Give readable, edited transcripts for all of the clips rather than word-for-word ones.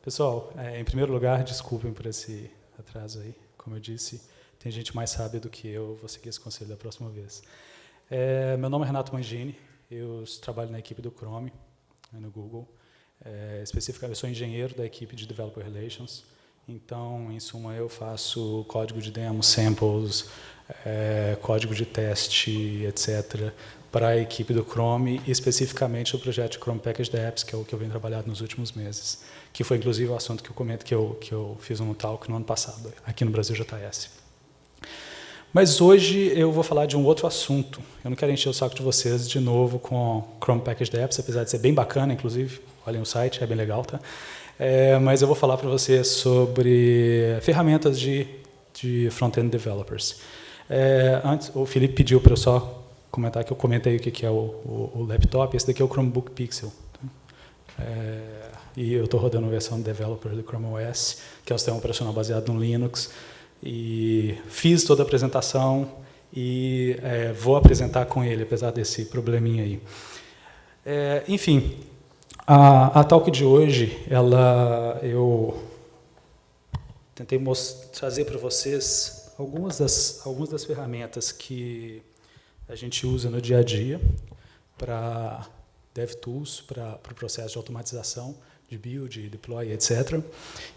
Pessoal, em primeiro lugar, desculpem por esse atraso aí. Como eu disse, tem gente mais sábia do que eu, vou seguir esse conselho da próxima vez. Meu nome é Renato Mangini, eu trabalho na equipe do Chrome, no Google. Especificamente, eu sou engenheiro da equipe de Developer Relations. Então, em suma, eu faço código de demo, samples, código de teste, etc., para a equipe do Chrome, e especificamente o projeto de Chrome Packaged Apps, que é o que eu venho trabalhando nos últimos meses, que foi, inclusive, o assunto que eu comento que eu fiz um talk no ano passado, aqui no Brasil JS. Mas hoje eu vou falar de um outro assunto. Eu não quero encher o saco de vocês de novo com Chrome Packaged Apps, apesar de ser bem bacana, inclusive, olhem o site, é bem legal, tá? Mas eu vou falar para vocês sobre ferramentas de front-end developers. Antes, o Felipe pediu para eu só comentar que eu comentei o que é o laptop. Esse daqui é o Chromebook Pixel. E eu estou rodando a versão developer do Chrome OS, que é um sistema operacional baseado no Linux. E fiz toda a apresentação e vou apresentar com ele, apesar desse probleminha aí. Enfim, a talk de hoje, eu tentei trazer para vocês algumas das ferramentas que a gente usa no dia a dia para DevTools, para o processo de automatização, de build, deploy, etc.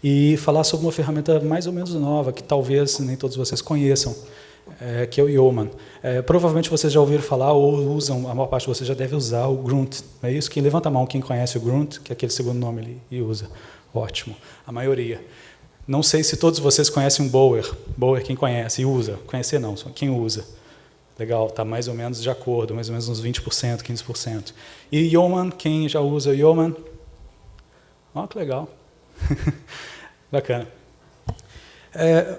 E falar sobre uma ferramenta mais ou menos nova, que talvez nem todos vocês conheçam, que é o Yeoman. Provavelmente vocês já ouviram falar ou usam, a maior parte de vocês já deve usar o Grunt. É isso? Quem levanta a mão, quem conhece o Grunt, que é aquele segundo nome ali, e usa. Ótimo. A maioria. Não sei se todos vocês conhecem o Bower. Bower, quem conhece e usa. Conhecer não, só quem usa. Legal, está mais ou menos de acordo, mais ou menos uns 20%, 15%. E Yeoman, quem já usa o Yeoman? Ó, que legal. Bacana.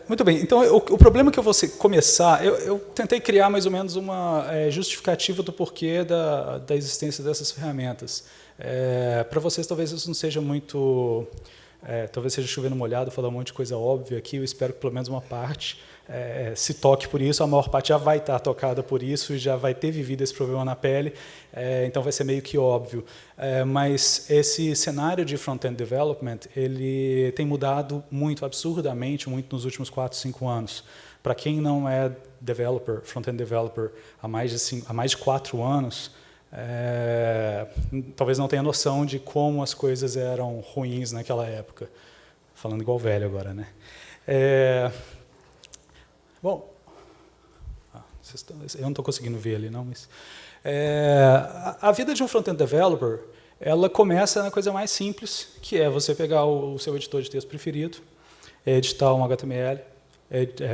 Muito bem, então o problema que eu vou começar, eu tentei criar mais ou menos uma justificativa do porquê da existência dessas ferramentas. Para vocês talvez isso não seja muito, talvez seja chovendo molhado, falar um monte de coisa óbvia aqui, eu espero que pelo menos uma parte se toque por isso, a maior parte já vai estar tocada por isso, já vai ter vivido esse problema na pele, então vai ser meio que óbvio. Mas esse cenário de front-end development, ele tem mudado muito, absurdamente, muito nos últimos 4, 5 anos. Para quem não é developer, front-end developer há mais de 4 anos, talvez não tenha noção de como as coisas eram ruins naquela época. Falando igual velho agora, né? Bom, eu não estou conseguindo ver ali, não, mas a vida de um front-end developer, ela começa na coisa mais simples, que é você pegar o seu editor de texto preferido, editar um HTML,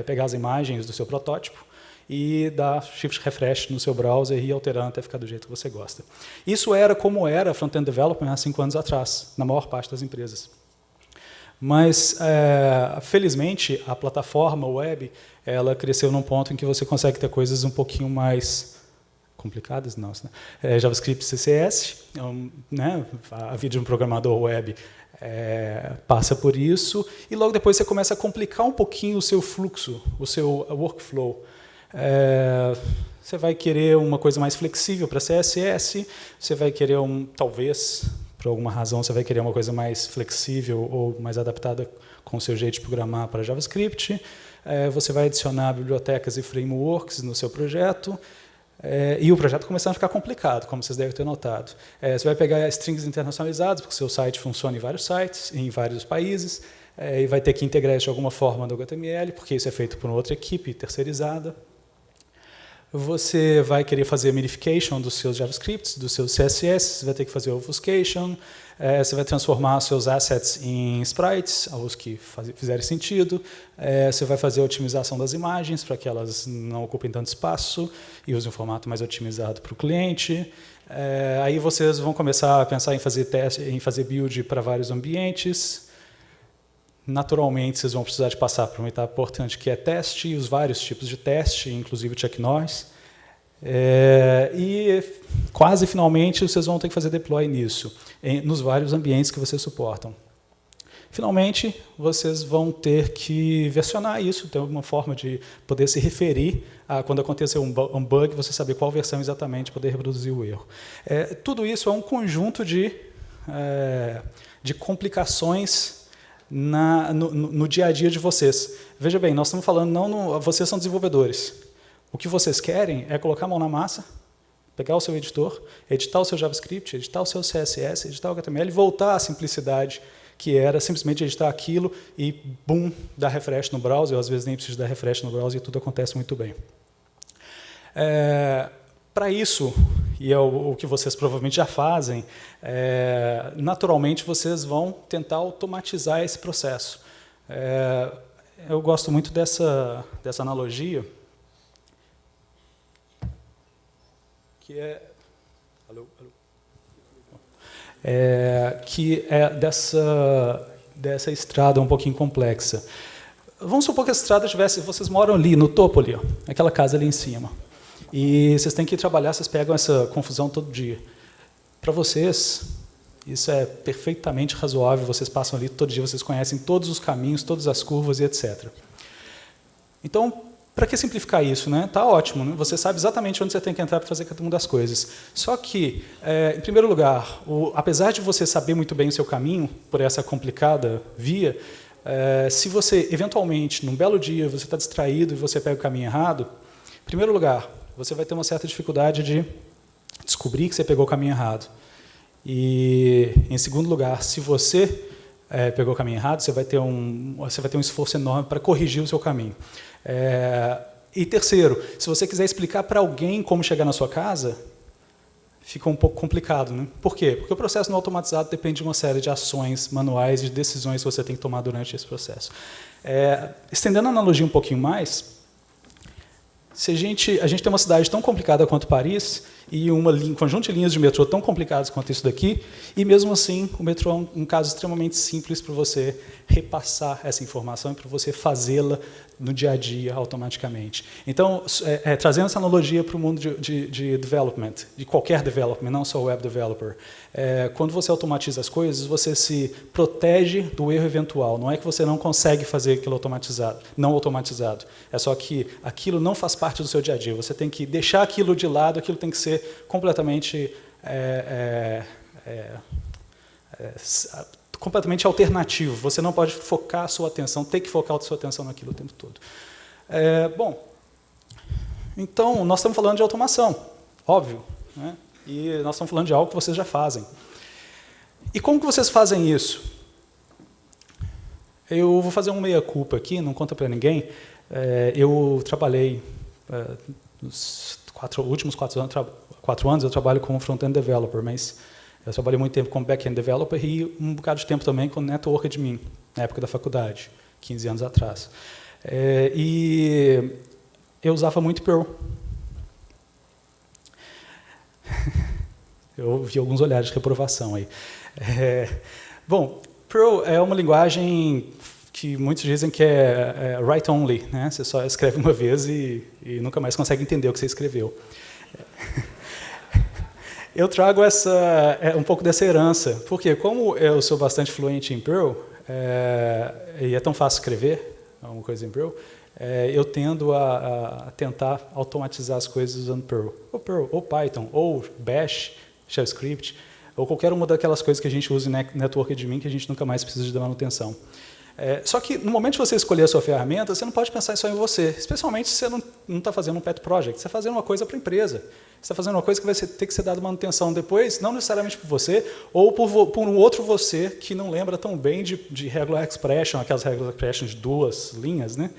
pegar as imagens do seu protótipo e dar shift refresh no seu browser e ir alterando até ficar do jeito que você gosta. Isso era como era front-end development há 5 anos atrás, na maior parte das empresas. Mas, felizmente, a plataforma web ela cresceu num ponto em que você consegue ter coisas um pouquinho mais complicadas, não, né? JavaScript, CSS, né? A vida de um programador web passa por isso, e logo depois você começa a complicar um pouquinho o seu fluxo, o seu workflow. Você vai querer uma coisa mais flexível para CSS, você vai querer talvez, por alguma razão, você vai querer uma coisa mais flexível ou mais adaptada com o seu jeito de programar para JavaScript. Você vai adicionar bibliotecas e frameworks no seu projeto. E o projeto começando a ficar complicado, como vocês devem ter notado. Você vai pegar strings internacionalizados, porque o seu site funciona em vários sites, em vários países, e vai ter que integrar isso de alguma forma no HTML, porque isso é feito por uma outra equipe terceirizada. Você vai querer fazer minification dos seus JavaScripts, dos seus CSS, você vai ter que fazer obfuscation, você vai transformar seus assets em sprites, os que fizerem sentido, você vai fazer a otimização das imagens para que elas não ocupem tanto espaço e usem um formato mais otimizado para o cliente. Aí vocês vão começar a pensar em fazer teste, em fazer build para vários ambientes. Naturalmente, vocês vão precisar de passar por uma etapa importante, que é teste, e os vários tipos de teste, inclusive o check noise. E quase finalmente vocês vão ter que fazer deploy nisso, nos vários ambientes que vocês suportam. Finalmente, vocês vão ter que versionar isso, ter alguma forma de poder se referir a quando acontecer um bug, você saber qual versão exatamente, poder reproduzir o erro. Tudo isso é um conjunto de complicações no dia a dia de vocês. Veja bem, nós estamos falando, vocês são desenvolvedores. O que vocês querem é colocar a mão na massa, pegar o seu editor, editar o seu JavaScript, editar o seu CSS, editar o HTML e voltar à simplicidade que era simplesmente editar aquilo e, bum, dar refresh no browser, ou às vezes nem precisa dar refresh no browser e tudo acontece muito bem. Para isso, e é o que vocês provavelmente já fazem, naturalmente vocês vão tentar automatizar esse processo. Eu gosto muito dessa analogia, que é... que é dessa estrada um pouquinho complexa. Vamos supor que a estrada tivesse... Vocês moram ali, no topo ali, ó, aquela casa ali em cima. E vocês têm que ir trabalhar, vocês pegam essa confusão todo dia. Para vocês, isso é perfeitamente razoável, vocês passam ali todo dia, vocês conhecem todos os caminhos, todas as curvas e etc. Então, para que simplificar isso? Né? Tá ótimo, né? Você sabe exatamente onde você tem que entrar para fazer cada uma das coisas. Só que, em primeiro lugar, apesar de você saber muito bem o seu caminho, por essa complicada via, se você, eventualmente, num belo dia, você está distraído e você pega o caminho errado, em primeiro lugar, você vai ter uma certa dificuldade de descobrir que você pegou o caminho errado. E, em segundo lugar, se você pegou o caminho errado, você vai ter um esforço enorme para corrigir o seu caminho. E terceiro, se você quiser explicar para alguém como chegar na sua casa, fica um pouco complicado. Né? Por quê? Porque o processo não automatizado depende de uma série de ações manuais e de decisões que você tem que tomar durante esse processo. Estendendo a analogia um pouquinho mais, se a gente tem uma cidade tão complicada quanto Paris e um conjunto de linhas de metrô tão complicadas quanto isso daqui, e mesmo assim o metrô é um caso extremamente simples para você repassar essa informação e para você fazê-la no dia a dia automaticamente. Então, trazendo essa analogia para o mundo de development, de qualquer development, não só web developer, quando você automatiza as coisas, você se protege do erro eventual. Não é que você não consegue fazer aquilo não automatizado. É só que aquilo não faz parte do seu dia a dia. Você tem que deixar aquilo de lado, aquilo tem que ser completamente completamente alternativo. Você não pode focar a sua atenção, tem que focar a sua atenção naquilo o tempo todo. Bom, então, nós estamos falando de automação, óbvio, né? E nós estamos falando de algo que vocês já fazem. E como que vocês fazem isso? Eu vou fazer um meia-culpa aqui, não conta para ninguém. Eu trabalhei, nos últimos 4 anos, eu trabalho como front-end developer, mas eu trabalhei muito tempo como back-end developer e um bocado de tempo também com network admin, na época da faculdade, 15 anos atrás. E eu usava muito Perl. Eu vi alguns olhares de reprovação aí. Bom, Perl é uma linguagem que muitos dizem que é write-only, né? Você só escreve uma vez e nunca mais consegue entender o que você escreveu. Eu trago um pouco dessa herança, porque como eu sou bastante fluente em Perl, e é tão fácil escrever alguma coisa em Perl, eu tendo a tentar automatizar as coisas usando Perl, ou Python, ou Bash, JavaScript, ou qualquer uma daquelas coisas que a gente usa em Network Admin que a gente nunca mais precisa de dar manutenção. Só que no momento de você escolher a sua ferramenta, você não pode pensar só em você, especialmente se você não está fazendo um pet project, você está fazendo uma coisa para a empresa. Você está fazendo uma coisa que vai ter que ser dada manutenção depois, não necessariamente por você, ou por um outro você que não lembra tão bem de regular expression, aquelas regular expressions de 2 linhas. Né?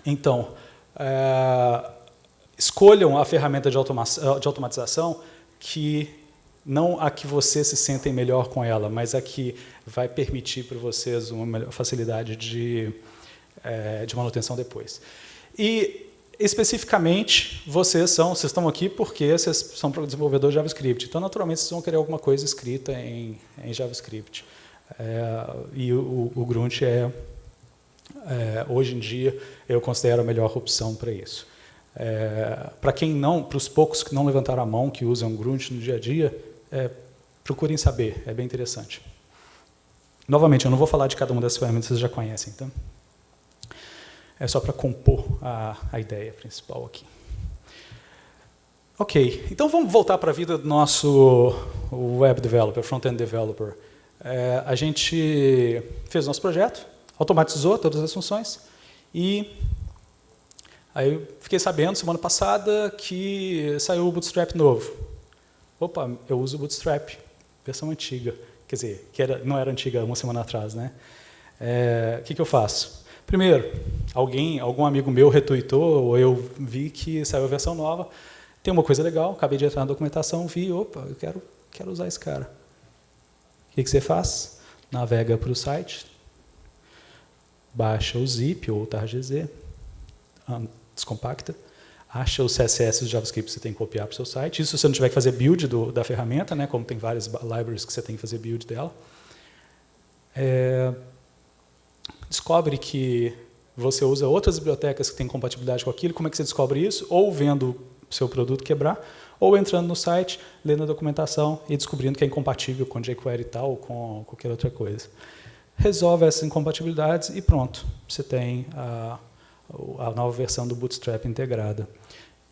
Então, escolham a ferramenta de automatização que não a que vocês se sentem melhor com ela, mas a que vai permitir para vocês uma melhor facilidade de manutenção depois. E, especificamente, vocês estão aqui porque vocês são desenvolvedores de JavaScript. Então, naturalmente, vocês vão querer alguma coisa escrita em JavaScript. E o Grunt hoje em dia, eu considero a melhor opção para isso. Para os poucos que não levantaram a mão, que usam Grunt no dia a dia, procurem saber, é bem interessante. Novamente, eu não vou falar de cada uma dessas ferramentas, vocês já conhecem, então. É só para compor a ideia principal aqui. Ok, então vamos voltar para a vida do nosso web developer, front-end developer. A gente fez o nosso projeto, automatizou todas as funções e aí eu fiquei sabendo semana passada que saiu o Bootstrap novo. Opa, eu uso o Bootstrap, versão antiga. Quer dizer, não era antiga uma semana atrás, né? O que eu faço? Primeiro, algum amigo meu retweetou, ou eu vi que saiu a versão nova. Tem uma coisa legal, acabei de entrar na documentação, vi, opa, eu quero usar esse cara. O que você faz? Navega para o site, baixa o zip ou o targz, descompacta, acha o CSS do JavaScript que você tem que copiar para o seu site. Isso se você não tiver que fazer build da ferramenta, né, como tem várias libraries que você tem que fazer build dela. Descobre que você usa outras bibliotecas que têm compatibilidade com aquilo. Como é que você descobre isso? Ou vendo o seu produto quebrar, ou entrando no site, lendo a documentação e descobrindo que é incompatível com jQuery e tal, ou com qualquer outra coisa. Resolve essas incompatibilidades e pronto, você tem a nova versão do Bootstrap integrada.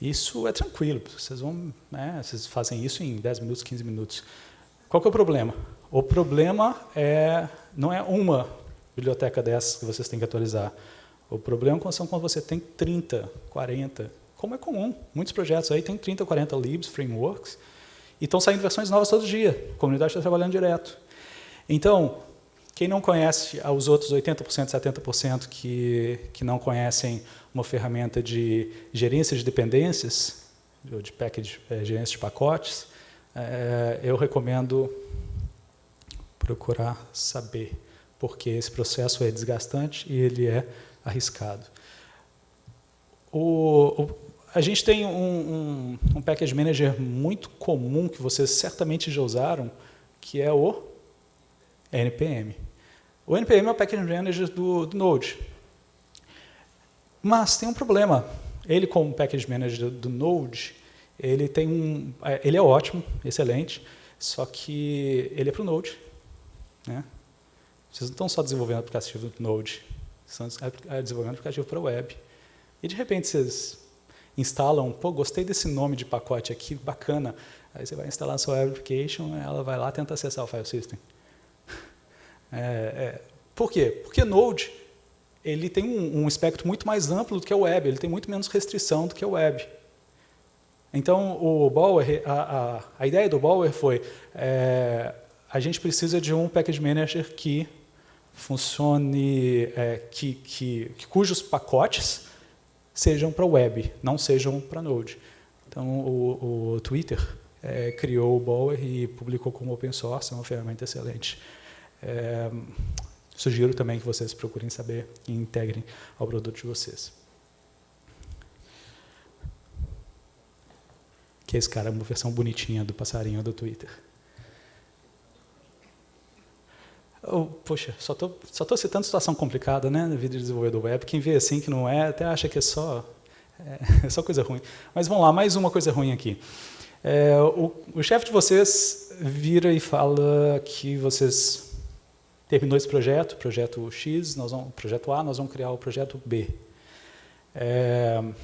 Isso é tranquilo, vocês fazem isso em 10 minutos, 15 minutos. Qual que é o problema? O problema não é uma biblioteca dessas que vocês têm que atualizar. O problema são quando você tem 30, 40, como é comum. Muitos projetos aí têm 30, 40 libs, frameworks, e estão saindo versões novas todo dia. A comunidade está trabalhando direto. Então, quem não conhece, os outros 80%, 70% que não conhecem uma ferramenta de gerência de dependências, de package, gerência de pacotes, eu recomendo procurar saber, porque esse processo é desgastante e ele é arriscado. A gente tem um package manager muito comum que vocês certamente já usaram, que é o NPM. O NPM é o package manager do Node. Mas tem um problema. Ele, como package manager do Node, ele é ótimo, excelente, só que ele é para o Node, né? Vocês não estão só desenvolvendo aplicativo do Node, estão desenvolvendo aplicativo para a web. E, de repente, vocês instalam, gostei desse nome de pacote aqui, bacana. Aí você vai instalar a sua web application, ela vai lá e tenta acessar o file system. Por quê? Porque Node ele tem um espectro muito mais amplo do que a web, ele tem muito menos restrição do que a web. Então, o Bower, a ideia do Bower foi, a gente precisa de um package manager que funcione, cujos pacotes sejam para web, não sejam para Node. Então, o Twitter criou o Bower e publicou como open source, é uma ferramenta excelente. Sugiro também que vocês procurem saber e integrem ao produto de vocês. Que esse cara é uma versão bonitinha do passarinho do Twitter. Poxa, só tô citando situação complicada, né, na vida de desenvolvedor web. Quem vê assim que não até acha que é só coisa ruim. Mas vamos lá, mais uma coisa ruim aqui. O chefe de vocês vira e fala que vocês terminou esse projeto X, projeto A, nós vamos criar o projeto B. O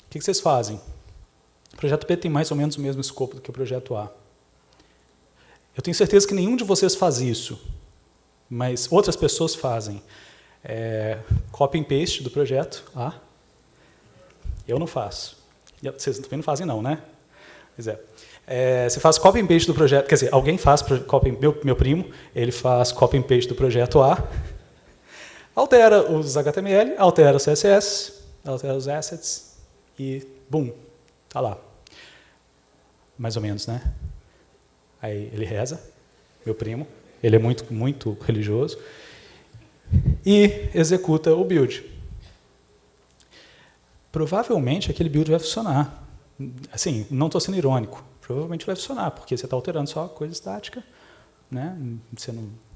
que vocês fazem? O projeto B tem mais ou menos o mesmo escopo do que o projeto A. Eu tenho certeza que nenhum de vocês faz isso, mas outras pessoas fazem. Copy and paste do projeto A. Eu não faço. Vocês também não fazem não, né? Pois é. Você faz copy and paste do projeto, quer dizer, alguém faz meu primo, ele faz copy and paste do projeto A, altera os HTML, altera o CSS, altera os assets e, bum, tá lá. Mais ou menos, né? Aí ele reza, meu primo, ele é muito, muito religioso, e executa o build. Provavelmente aquele build vai funcionar. Assim, não estou sendo irônico. Provavelmente vai funcionar, porque você está alterando só coisa estática, né?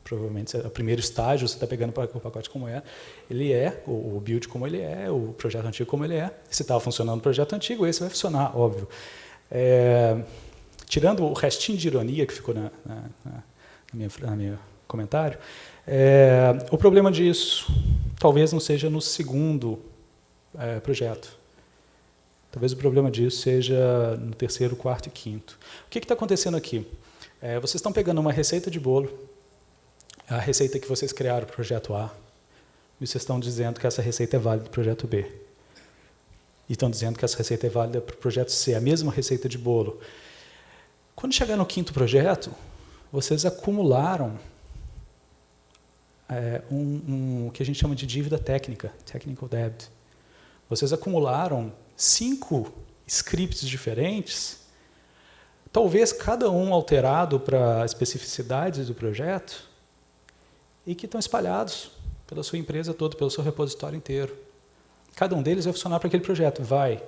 Provavelmente, o primeiro estágio, você está pegando o pacote como ele é, o build como ele é, o projeto antigo como ele é. Se estava funcionando o projeto antigo, esse vai funcionar, óbvio. Tirando o restinho de ironia que ficou no meu comentário, o problema disso talvez não seja no segundo projeto. Talvez o problema disso seja no terceiro, quarto e quinto. O que está acontecendo aqui? Vocês estão pegando uma receita de bolo a receita que vocês criaram para o projeto A, e vocês estão dizendo que essa receita é válida para o projeto B. E estão dizendo que essa receita é válida para o projeto C, a mesma receita de bolo. Quando chegar no 5º projeto, vocês acumularam o que a gente chama de dívida técnica, technical debt. Vocês acumularam 5 scripts diferentes, talvez cada um alterado para especificidades do projeto, e que estão espalhados pela sua empresa toda, pelo seu repositório inteiro. Cada um deles vai funcionar para aquele projeto, vai.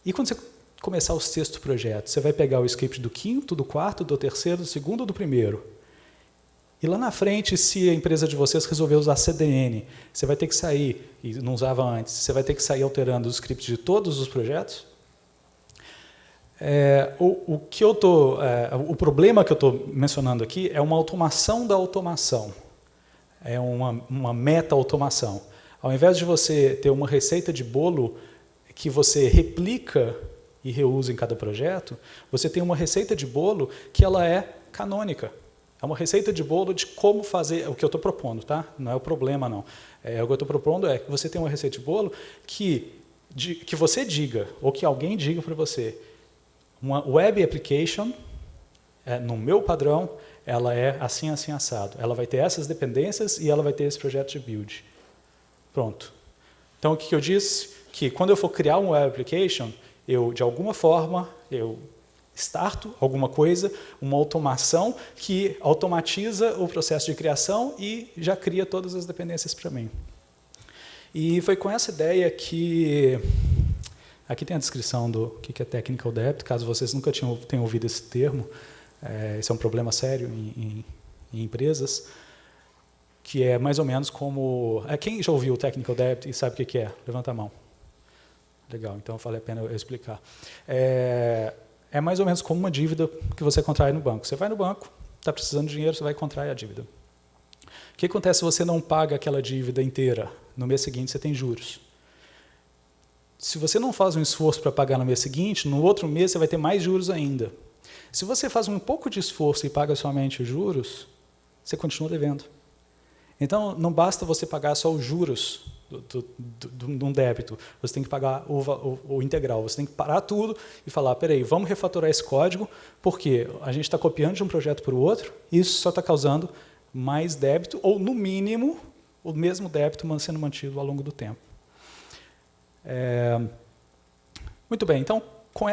E quando você começar o 6º projeto, você vai pegar o script do 5º, do 4º, do 3º, do 2º ou do 1º. E lá na frente, se a empresa de vocês resolver usar CDN, você vai ter que sair, e não usava antes, você vai ter que sair alterando os scripts de todos os projetos. O problema que eu estou mencionando aqui é uma automação da automação. É uma meta-automação. Ao invés de você ter uma receita de bolo que você replica e reusa em cada projeto, você tem uma receita de bolo que ela é canônica. É uma receita de bolo de como fazer, o que eu estou propondo, tá? Não é o problema, não. O que eu estou propondo é que você tenha uma receita de bolo que você diga, ou que alguém diga para você, uma web application, no meu padrão, ela é assim, assim, assado. Ela vai ter essas dependências e ela vai ter esse projeto de build. Pronto. Então, o que eu disse? Que quando eu for criar uma web application, de alguma forma, eu starto alguma coisa, uma automação que automatiza o processo de criação e já cria todas as dependências para mim. E foi com essa ideia que... Aqui tem a descrição do que é Technical Debt, caso vocês nunca tenham ouvido esse termo. Esse é um problema sério em empresas, que é mais ou menos como... Quem já ouviu o Technical Debt e sabe o que é? Levanta a mão. Legal, então vale a pena eu explicar. É mais ou menos como uma dívida que você contrai no banco. Você vai no banco, está precisando de dinheiro, você vai contrair a dívida. O que acontece se você não paga aquela dívida inteira? No mês seguinte você tem juros. Se você não faz um esforço para pagar no mês seguinte, no outro mês você vai ter mais juros ainda. Se você faz um pouco de esforço e paga somente os juros, você continua devendo. Então, não basta você pagar só os juros de um débito, você tem que pagar o integral, você tem que parar tudo e falar, peraí, vamos refatorar esse código, porque a gente está copiando de um projeto para o outro, e isso só está causando mais débito, ou, no mínimo, o mesmo débito sendo mantido ao longo do tempo. Muito bem, então, com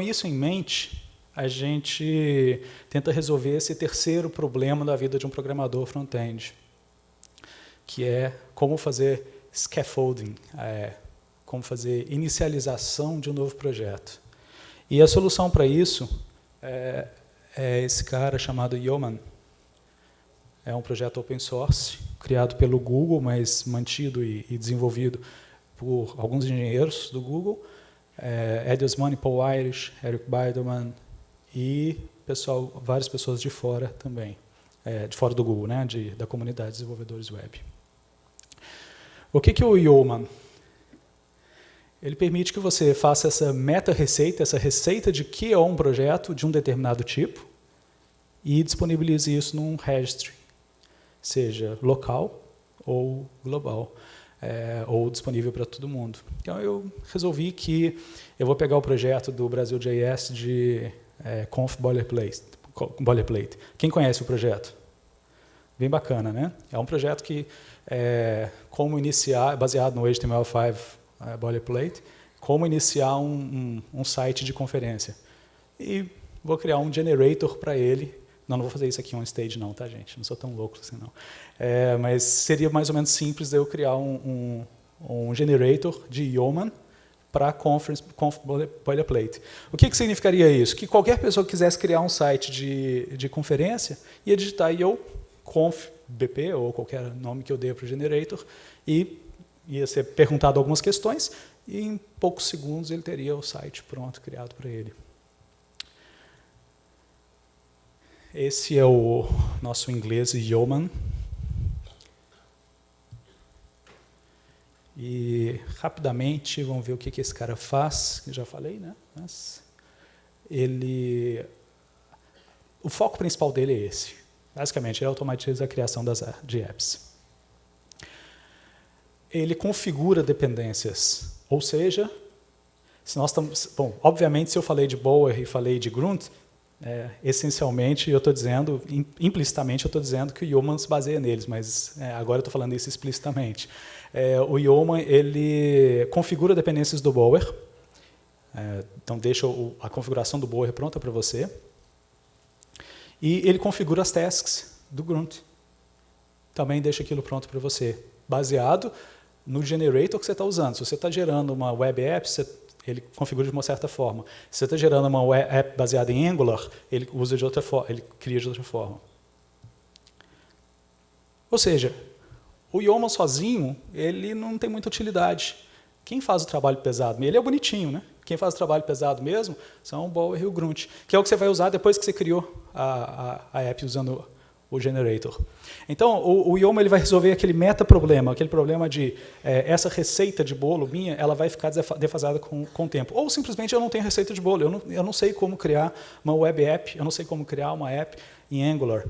isso em mente, a gente tenta resolver esse terceiro problema da vida de um programador front-end, que é como fazer scaffolding, como fazer inicialização de um novo projeto. E a solução para isso é esse cara chamado Yeoman. É um projeto open source, criado pelo Google, mas mantido e desenvolvido por alguns engenheiros do Google, Ed Osmani, Paul Irish, Eric Biderman e várias pessoas de fora também, de fora do Google, né, da comunidade de desenvolvedores web. O que é o Yeoman? Ele permite que você faça essa meta-receita, essa receita de que é um projeto de um determinado tipo, e disponibilize isso num registry, seja local ou global, ou disponível para todo mundo. Então, eu resolvi que eu vou pegar o projeto do Brasil.js de Conf Boilerplate. Quem conhece o projeto? Bem bacana, né? É um projeto que como iniciar, baseado no HTML5 Boilerplate, como iniciar um site de conferência. E vou criar um generator para ele. Não vou fazer isso aqui on stage não, tá, gente? Não sou tão louco assim, não. Mas seria mais ou menos simples eu criar um generator de Yeoman para Conf Boilerplate. O que significaria isso? Que qualquer pessoa que quisesse criar um site de conferência ia digitar Conf BP, ou qualquer nome que eu dê para o generator, e ia ser perguntado algumas questões, e em poucos segundos ele teria o site pronto, criado para ele. Esse é o nosso inglês Yeoman. E, rapidamente, vamos ver o que esse cara faz, que já falei, né? Mas o foco principal dele é esse. Basicamente, ele automatiza a criação de apps. Ele configura dependências, ou seja, se nós estamos, bom, obviamente, se eu falei de Bower e falei de Grunt, essencialmente eu estou dizendo, implicitamente eu estou dizendo que o Yeoman se baseia neles, mas agora eu estou falando isso explicitamente. O Yeoman, ele configura dependências do Bower, então deixa a configuração do Bower pronta para você, e ele configura as tasks do Grunt, também deixa aquilo pronto para você, baseado no generator que você está usando. Se você está gerando uma web app, ele configura de uma certa forma. Se você está gerando uma web app baseada em Angular, ele usa de outra forma, ele cria de outra forma. Ou seja, o Yeoman sozinho, ele não tem muita utilidade. Quem faz o trabalho pesado? Ele é bonitinho, né? Quem faz o trabalho pesado mesmo são o Bower e o Grunt, que é o que você vai usar depois que você criou a app usando o generator. Então, o Yeoman ele vai resolver aquele meta-problema, aquele problema de essa receita de bolo minha, ela vai ficar defasada com o tempo. Ou simplesmente eu não tenho receita de bolo, eu não sei como criar uma web app, eu não sei como criar uma app em Angular.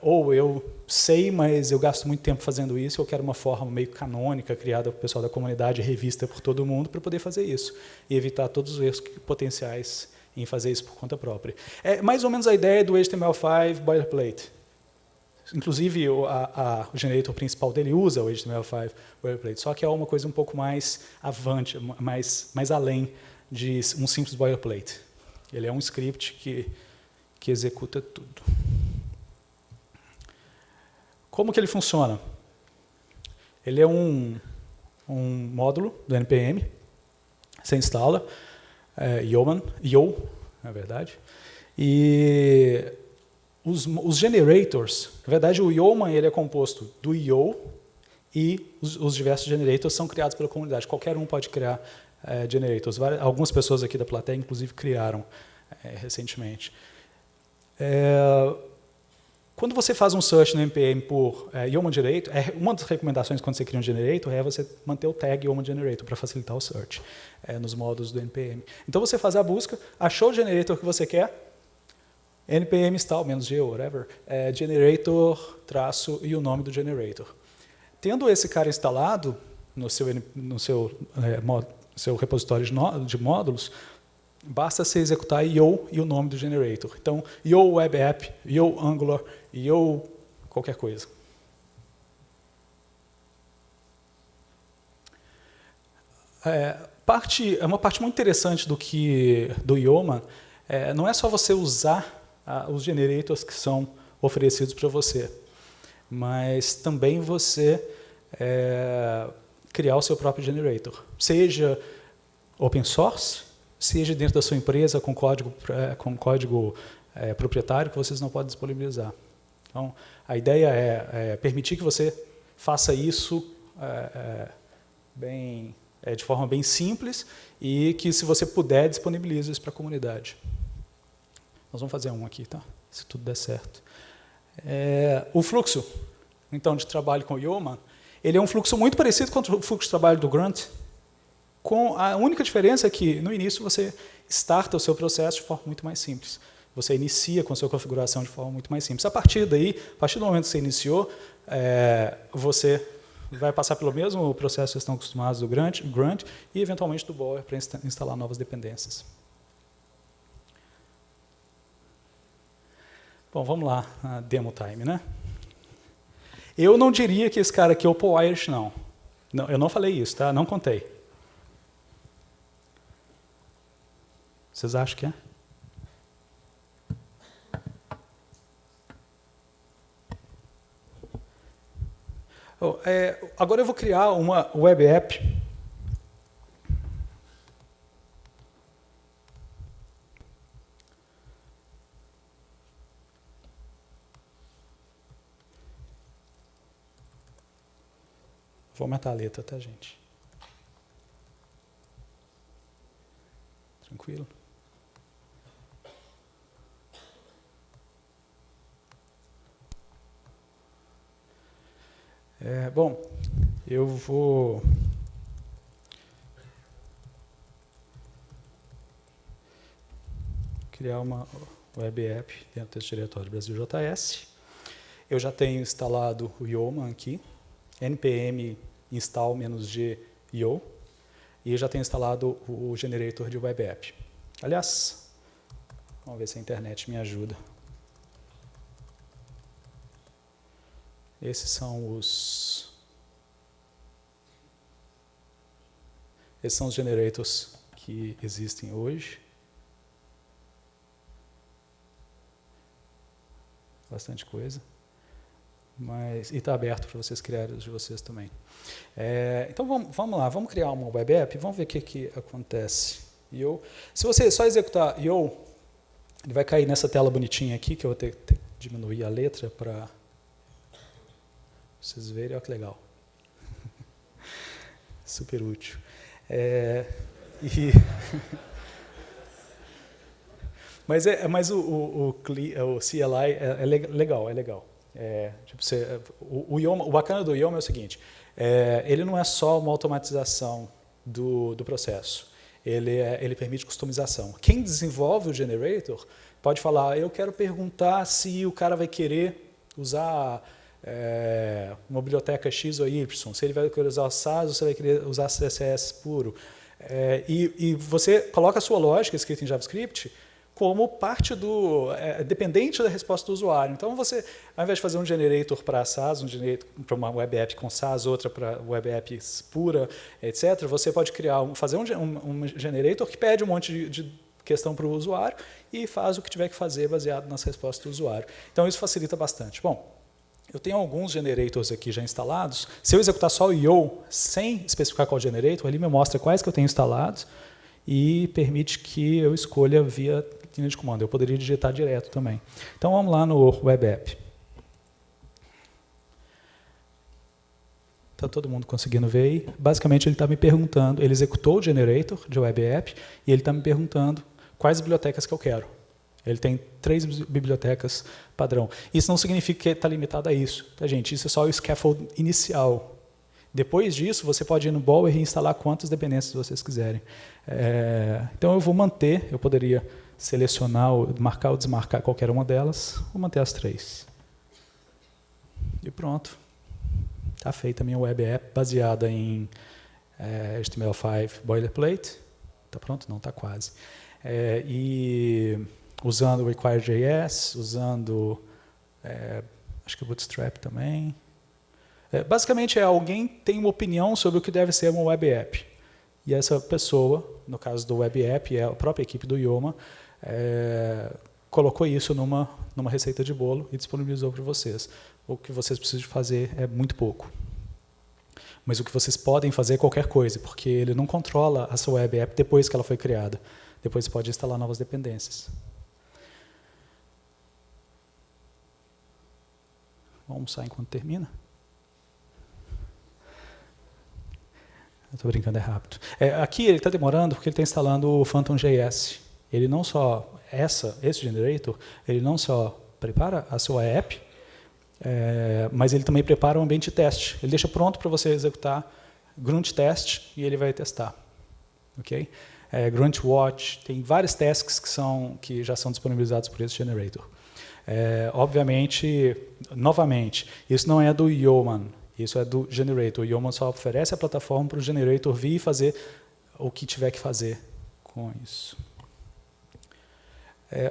Ou eu sei, mas eu gasto muito tempo fazendo isso, eu quero uma forma meio canônica, criada pelo pessoal da comunidade, revista por todo mundo, para poder fazer isso, e evitar todos os erros potenciais em fazer isso por conta própria. É mais ou menos a ideia do HTML5 boilerplate. Inclusive, o generator principal dele usa o HTML5 boilerplate, só que é uma coisa um pouco mais avante, mais além de um simples boilerplate. Ele é um script que executa tudo. Como que ele funciona? Ele é um módulo do NPM, você instala, Yeoman, na verdade, e os generators, na verdade o Yeoman ele é composto do Yo e os diversos generators são criados pela comunidade, qualquer um pode criar generators, algumas pessoas aqui da plateia inclusive criaram recentemente. Quando você faz um search no NPM por Yeoman Generator, uma das recomendações quando você cria um generator é você manter o tag Yeoman Generator para facilitar o search nos módulos do NPM. Então você faz a busca, achou o generator que você quer, npm install, -g, whatever, generator, traço e o nome do generator. Tendo esse cara instalado no seu repositório de módulos, basta você executar Yo e o nome do generator. Então, Yo Web App, Yo Angular, Yo qualquer coisa. Uma parte muito interessante do Yeoman não é só você usar os generators que são oferecidos para você, mas também você criar o seu próprio generator. Seja open source, seja dentro da sua empresa com código proprietário que vocês não podem disponibilizar. Então, a ideia é permitir que você faça isso de forma bem simples e que, se você puder, disponibilize isso para a comunidade. Nós vamos fazer um aqui, tá? Se tudo der certo. O fluxo, então, de trabalho com o Yeoman, ele é um fluxo muito parecido com o fluxo de trabalho do Grunt, com a única diferença é que, no início, você starta o seu processo de forma muito mais simples. Você inicia com a sua configuração de forma muito mais simples. A partir do momento que você iniciou, você vai passar pelo mesmo processo que vocês estão acostumados do Grunt e, eventualmente, do Bower para instalar novas dependências. Bom, vamos lá, a demo time, né? Eu não diria que esse cara aqui é o Paul Irish, não. Eu não falei isso, tá? Não contei. Vocês acham que é? Agora eu vou criar uma web app. Vou aumentar a letra, tá, gente? Tranquilo? Bom, eu vou criar uma web app dentro desse diretório Brasil.js. Eu já tenho instalado o Yeoman aqui, npm install-g yo, e já tenho instalado o generator de web app. Aliás, vamos ver se a internet me ajuda. Esses são os generators que existem hoje. Bastante coisa. E está aberto para vocês criarem os de vocês também. Então vamos lá, vamos criar uma web app, vamos ver o que acontece. Se você só executar yo, ele vai cair nessa tela bonitinha aqui, que eu vou ter que diminuir a letra para vocês verem. Olha que legal. Super útil. Mas o CLI é legal, é legal. O bacana do Yeoman é o seguinte, ele não é só uma automatização do processo, ele permite customização. Quem desenvolve o generator pode falar, eu quero perguntar se o cara vai querer usar uma biblioteca X ou Y, se ele vai querer usar SAS ou se ele vai querer usar CSS puro. E você coloca a sua lógica escrita em JavaScript como parte dependente da resposta do usuário. Então, você, ao invés de fazer um generator para SAS, um generator para uma web app com SAS, outra para web app pura, etc., você pode fazer um generator que pede um monte de questão para o usuário e faz o que tiver que fazer baseado nas respostas do usuário. Então, isso facilita bastante. Bom, eu tenho alguns generators aqui já instalados. Se eu executar só o yo, sem especificar qual generator, ele me mostra quais que eu tenho instalados e permite que eu escolha via linha de comando. Eu poderia digitar direto também. Então, vamos lá no web app. Está todo mundo conseguindo ver aí? Basicamente, ele está me perguntando, ele executou o generator de web app e ele está me perguntando quais bibliotecas que eu quero. Ele tem 3 bibliotecas padrão. Isso não significa que está limitado a isso, tá, gente? Isso é só o scaffold inicial. Depois disso, você pode ir no Bower e instalar quantas dependências vocês quiserem. Então, eu vou manter, eu poderia selecionar, marcar ou desmarcar qualquer uma delas, vou manter as 3. E pronto. Está feita a minha web app baseada em HTML5 boilerplate. Está pronto? Não, está quase. E usando o Require.js, usando acho que o Bootstrap também. Basicamente, alguém tem uma opinião sobre o que deve ser uma web app. E essa pessoa, no caso do web app, é a própria equipe do Yeoman, colocou isso numa receita de bolo e disponibilizou para vocês. O que vocês precisam fazer é muito pouco. Mas o que vocês podem fazer é qualquer coisa, porque ele não controla a sua web app depois que ela foi criada. Depois você pode instalar novas dependências. Vamos almoçar enquanto termina? Eu estou brincando, é rápido. Aqui ele está demorando porque ele está instalando o Phantom.js. Ele não só, esse generator, ele não só prepara a sua app, mas ele também prepara um ambiente de teste. Ele deixa pronto para você executar grunt test e ele vai testar. Okay? Grunt watch, tem vários tasks que já são disponibilizados por esse generator. Obviamente, novamente, isso não é do Yeoman. Isso é do generator. O Yeoman só oferece a plataforma para o generator vir e fazer o que tiver que fazer com isso.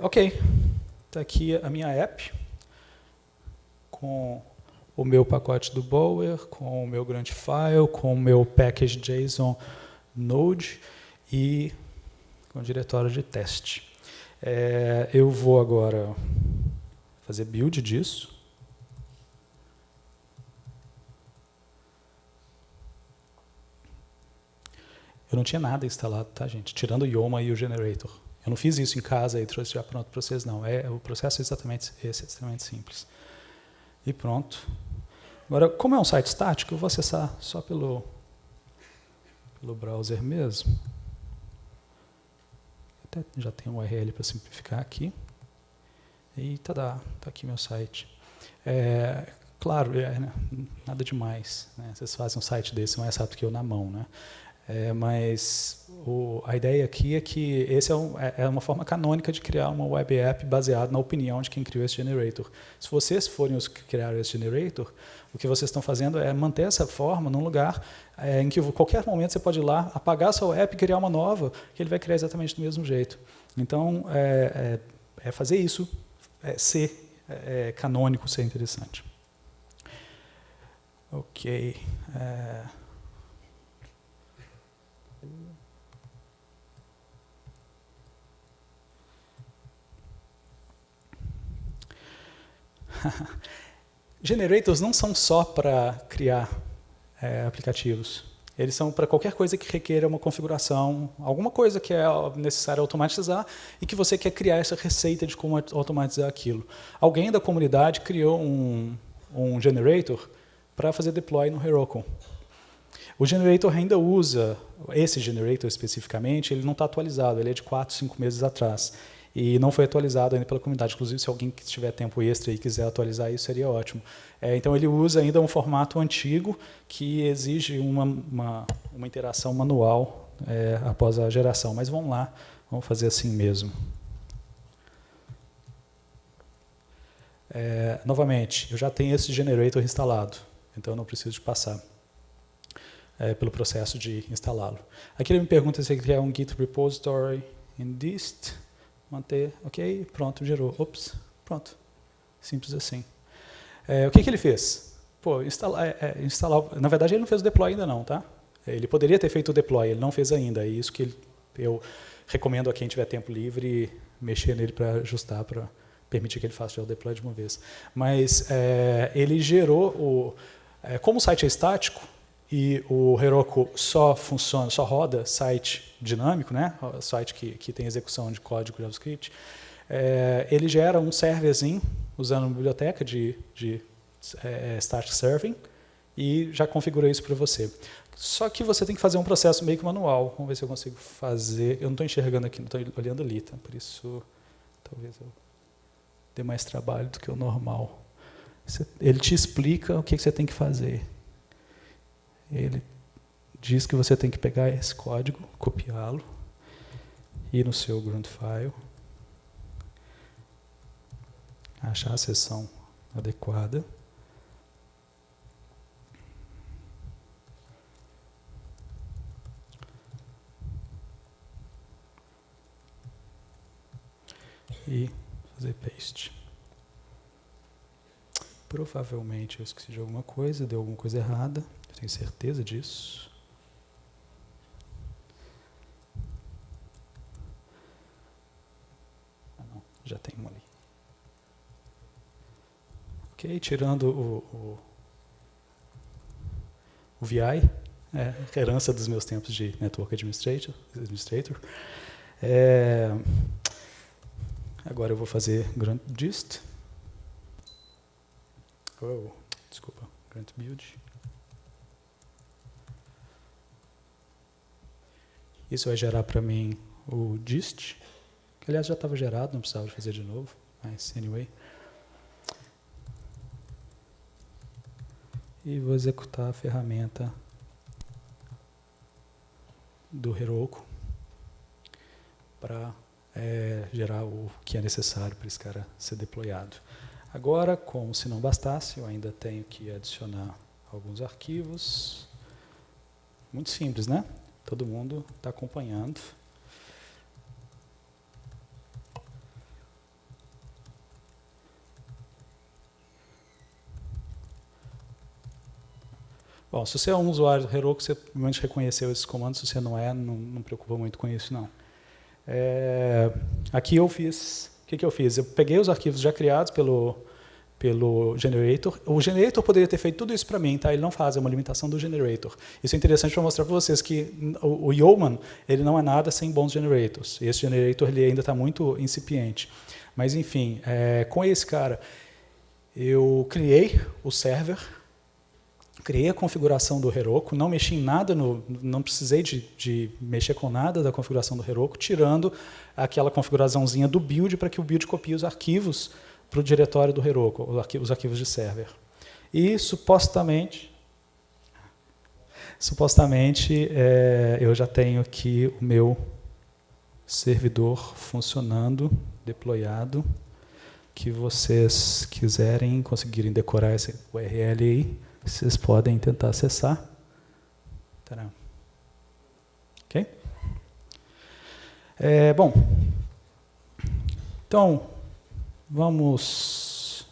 Ok. Está aqui a minha app, com o meu pacote do Bower, com o meu Grunt file, com o meu package JSON Node e com o diretório de teste. Eu vou agora fazer build disso. Eu não tinha nada instalado, tá, gente? Tirando o Yeoman e o generator. Eu não fiz isso em casa e trouxe já pronto para vocês, não. O processo é exatamente esse, é extremamente simples. E pronto. Agora, como é um site estático, eu vou acessar só pelo browser mesmo. Até já tem um URL para simplificar aqui. E tá aqui meu site. Claro, nada demais. Né? Vocês fazem um site desse mais rápido que eu na mão. Né? Mas a ideia aqui é que esse é uma forma canônica de criar uma web app baseada na opinião de quem criou esse generator. Se vocês forem os que criaram esse generator, o que vocês estão fazendo é manter essa forma num lugar em que a qualquer momento você pode ir lá, apagar a sua app e criar uma nova, que ele vai criar exatamente do mesmo jeito. Então, fazer isso, ser canônico, ser interessante. Ok. Generators não são só para criar aplicativos. Eles são para qualquer coisa que requeira uma configuração, alguma coisa que é necessário automatizar e que você quer criar essa receita de como automatizar aquilo. Alguém da comunidade criou um generator para fazer deploy no Heroku. O generator ainda usa, esse generator especificamente, ele não está atualizado, ele é de 4, 5 meses atrás. E não foi atualizado ainda pela comunidade. Inclusive, se alguém que tiver tempo extra e quiser atualizar isso, seria ótimo. Então, ele usa ainda um formato antigo que exige uma interação manual após a geração. Mas vamos lá, vamos fazer assim mesmo. Novamente, eu já tenho esse generator instalado, então eu não preciso de passar pelo processo de instalá-lo. Aqui ele me pergunta se ele quer um Git repository in dist. Manter, ok, pronto, gerou. Ops, pronto. Simples assim. O que ele fez? Pô, instalar. Na verdade, ele não fez o deploy ainda não, tá? Ele poderia ter feito o deploy, ele não fez ainda. É isso que eu recomendo a quem tiver tempo livre mexer nele para ajustar, para permitir que ele faça o deploy de uma vez. Mas ele gerou como o site é estático, e o Heroku só roda site dinâmico, né? Site que tem execução de código JavaScript. Ele gera um serverzinho usando uma biblioteca de static serving e já configura isso para você. Só que você tem que fazer um processo meio que manual. Vamos ver se eu consigo fazer. Eu não estou enxergando aqui, não estou olhando ali, tá? Por isso talvez eu dê mais trabalho do que o normal. Ele te explica o que você tem que fazer. Ele diz que você tem que pegar esse código, copiá-lo, ir no seu grunt file, achar a seção adequada, e fazer paste. Provavelmente eu esqueci de alguma coisa, deu alguma coisa errada. Eu tenho certeza disso. Não, já tem uma ali. Ok, tirando o VI, herança dos meus tempos de Network Administrator. Agora eu vou fazer grunt dist. Desculpa, grunt build. Isso vai gerar para mim o dist, que aliás já estava gerado, não precisava fazer de novo, mas anyway. E vou executar a ferramenta do Heroku para gerar o que é necessário para esse cara ser deployado. Agora, como se não bastasse, eu ainda tenho que adicionar alguns arquivos. Muito simples, né? Todo mundo está acompanhando. Bom, se você é um usuário do Heroku, você provavelmente reconheceu esses comandos. Se você não é, não preocupa muito com isso, não. Aqui eu fiz... O que eu fiz? Eu peguei os arquivos já criados pelo generator. O generator poderia ter feito tudo isso para mim, tá? Ele não faz, é uma limitação do generator. Isso é interessante para mostrar para vocês que o Yeoman, ele não é nada sem bons generators. E esse generator ele ainda está muito incipiente. Mas, enfim, com esse cara, eu criei o server, criei a configuração do Heroku, não mexi em nada, não precisei de mexer com nada da configuração do Heroku, tirando aquela configuraçãozinha do build para que o build copie os arquivos para o diretório do Heroku, os arquivos de server. E, supostamente, Supostamente, eu já tenho aqui o meu servidor funcionando, deployado, que vocês quiserem, conseguirem decorar esse URL aí, vocês podem tentar acessar. Tcharam. Ok? Bom, então, vamos...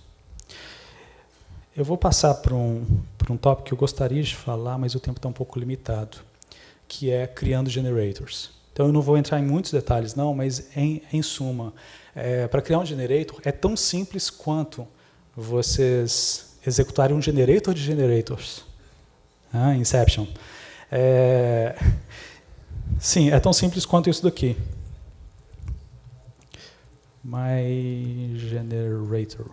Eu vou passar para um tópico que eu gostaria de falar, mas o tempo está um pouco limitado, que é criando generators. Então, eu não vou entrar em muitos detalhes, não, mas, em suma, para criar um generator, é tão simples quanto vocês executarem um generator de generators. Inception. Sim, é tão simples quanto isso daqui. My generator.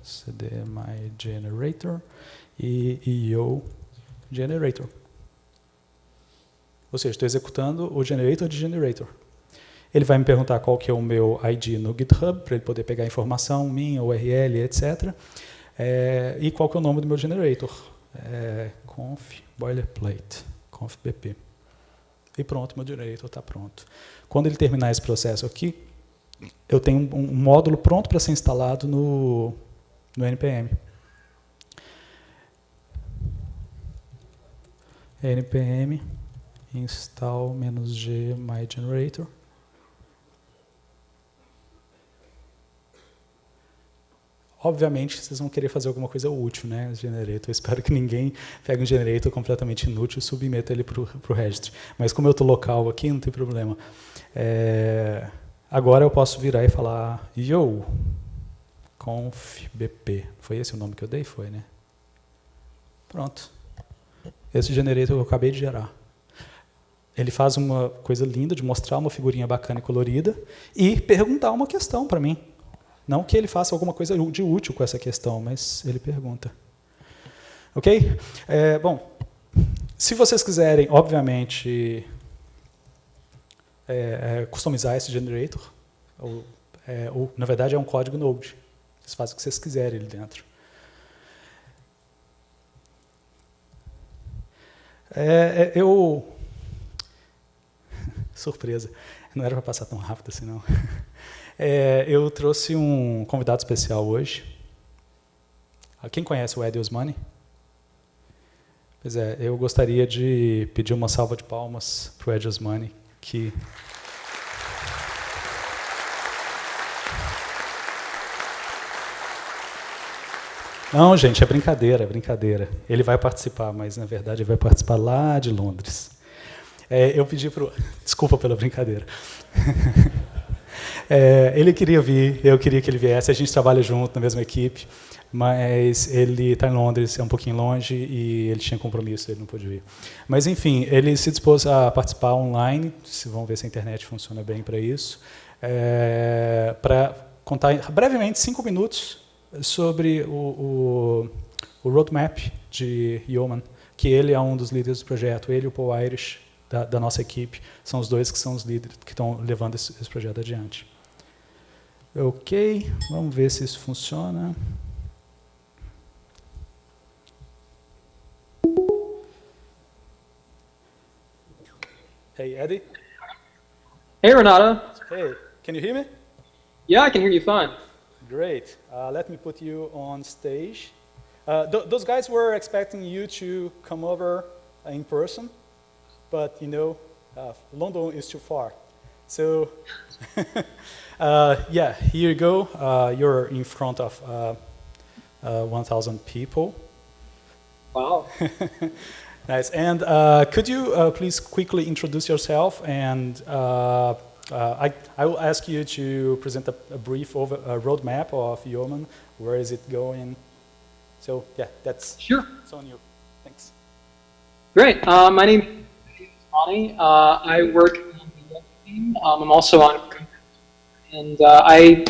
cd my generator e io generator. Ou seja, estou executando o generator de generator. Ele vai me perguntar qual que é o meu ID no GitHub, para ele poder pegar a informação minha, URL, etc. E qual que é o nome do meu generator. Conf boilerplate, conf bp. E pronto, meu generator está pronto. Quando ele terminar esse processo aqui, eu tenho um módulo pronto para ser instalado no NPM. npm install -g my generator. Obviamente, vocês vão querer fazer alguma coisa útil, né? Generator. Eu espero que ninguém pegue um generator completamente inútil e submeta ele para o registry. Mas como eu estou local aqui, não tem problema. Agora eu posso virar e falar yo, conf bp. Foi esse o nome que eu dei? Foi, né? Pronto. Esse generator que eu acabei de gerar. Ele faz uma coisa linda de mostrar uma figurinha bacana e colorida e perguntar uma questão para mim. Não que ele faça alguma coisa de útil com essa questão, mas ele pergunta. Ok? Bom, se vocês quiserem, obviamente, customizar esse generator, ou, na verdade, é um código Node. Vocês fazem o que vocês quiserem ali dentro. Surpresa. Não era para passar tão rápido assim, não. Eu trouxe um convidado especial hoje. Quem conhece o Ed Osmani? Pois é, eu gostaria de pedir uma salva de palmas para o Ed Osmani, que... Não, gente, é brincadeira, é brincadeira. Ele vai participar, mas, na verdade, ele vai participar lá de Londres. Eu pedi para o... Desculpa pela brincadeira. Ele queria vir, eu queria que ele viesse, a gente trabalha junto na mesma equipe, mas ele está em Londres, é um pouquinho longe, e ele tinha compromisso, ele não pôde vir. Mas, enfim, ele se dispôs a participar online, vamos ver se a internet funciona bem para isso, para contar brevemente, 5 minutos, sobre o roadmap de Yeoman, que ele é um dos líderes do projeto, ele e o Paul Irish, da nossa equipe, são os dois que são os líderes que estão levando esse projeto adiante. Ok, vamos ver se isso funciona. Hey, Eddie. Hey, Renato. Hey, can you hear me? Yeah, I can hear you fine. Great. Let me put you on stage. Those guys were expecting you to come over in person, but, you know, London is too far. So, yeah, here you go. You're in front of 1,000 people. Wow. Nice. And could you please quickly introduce yourself? And I will ask you to present a brief roadmap of Yeoman. Where is it going? So, yeah, that's on you. Thanks. Great. My name is Monty. I work on the web team. I'm also on and I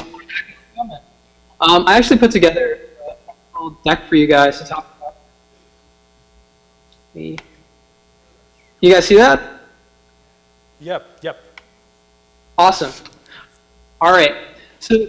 actually put together a little deck for you guys to talk about. You guys see that? Yep. Awesome. All right. So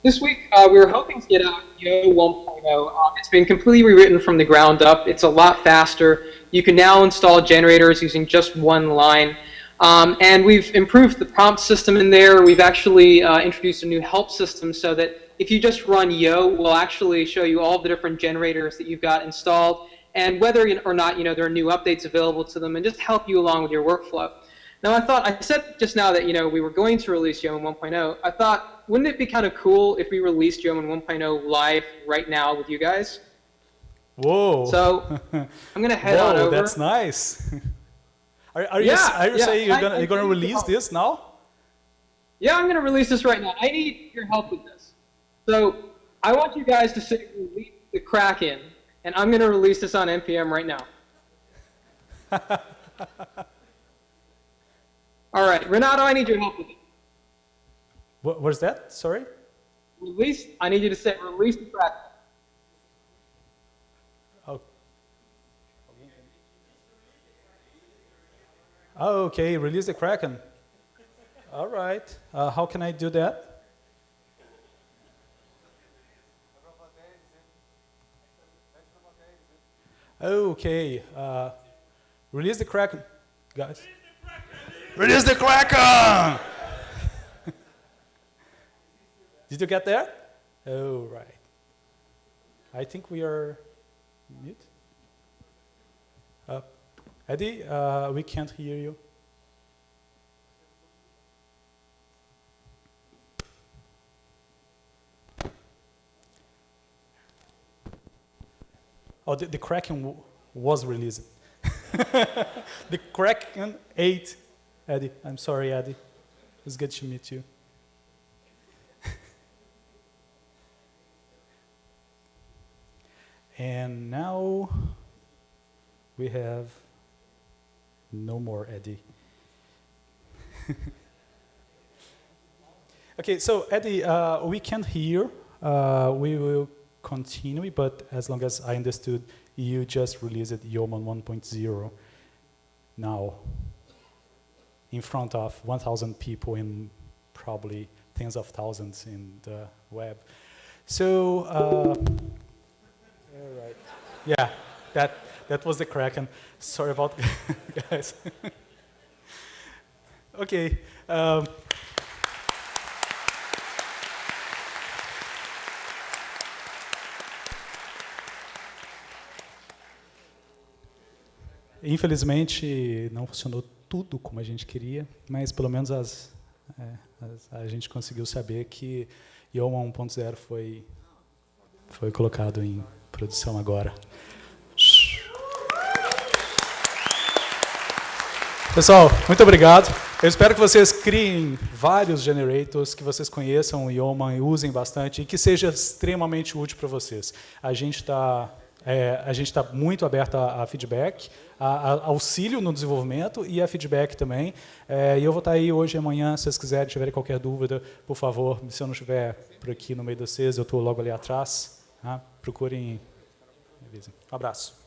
this week we were hoping to get out Yo 1.0. It's been completely rewritten from the ground up. It's a lot faster. You can now install generators using just one line. And we've improved the prompt system in there. We've actually introduced a new help system so that if you just run Yo, we'll actually show you all the different generators that you've got installed and whether or not there are new updates available to them and just help you along with your workflow. Now I said just now that we were going to release Yeoman 1.0. I thought, wouldn't it be kind of cool if we released Yeoman 1.0 live right now with you guys? Whoa. So I'm going to head on over. That's nice. Are you saying you're gonna release this now? Yeah, I'm going to release this right now. I need your help with this. So I want you guys to say release the Kraken, and I'm going to release this on NPM right now. All right, Renato, I need your help with it. What's that? Sorry? Release. I need you to say release the Kraken. Oh, okay, release the Kraken. All right. How can I do that? Okay. Release the Kraken, guys. Release the Kraken! Did you get there? Oh, right. I think we are mute. Eddie, we can't hear you. Oh, the Kraken was released. The Kraken 8. Eddie, I'm sorry, Eddie. It's good to meet you. And now we have no more Eddie. Okay, so Eddie, we can't hear. We will continue, but as long as I understood, you just released Yeoman 1.0 now in front of 1,000 people and probably tens of thousands in the web. So, all right. Yeah, that was the Kraken. Sorry about guys. Okay. Infelizmente, não funcionou tudo como a gente queria, mas pelo menos a gente conseguiu saber que Yeoman 1.0 foi colocado em produção agora. Pessoal, muito obrigado. Eu espero que vocês criem vários generators, que vocês conheçam o Yeoman e usem bastante, e que seja extremamente útil para vocês. A gente está muito aberto a feedback, a auxílio no desenvolvimento e a feedback também. E eu vou estar aí hoje e amanhã, se vocês quiserem, tiverem qualquer dúvida, por favor, se eu não estiver por aqui no meio de vocês, eu estou logo ali atrás. Tá? Procurem. Um abraço.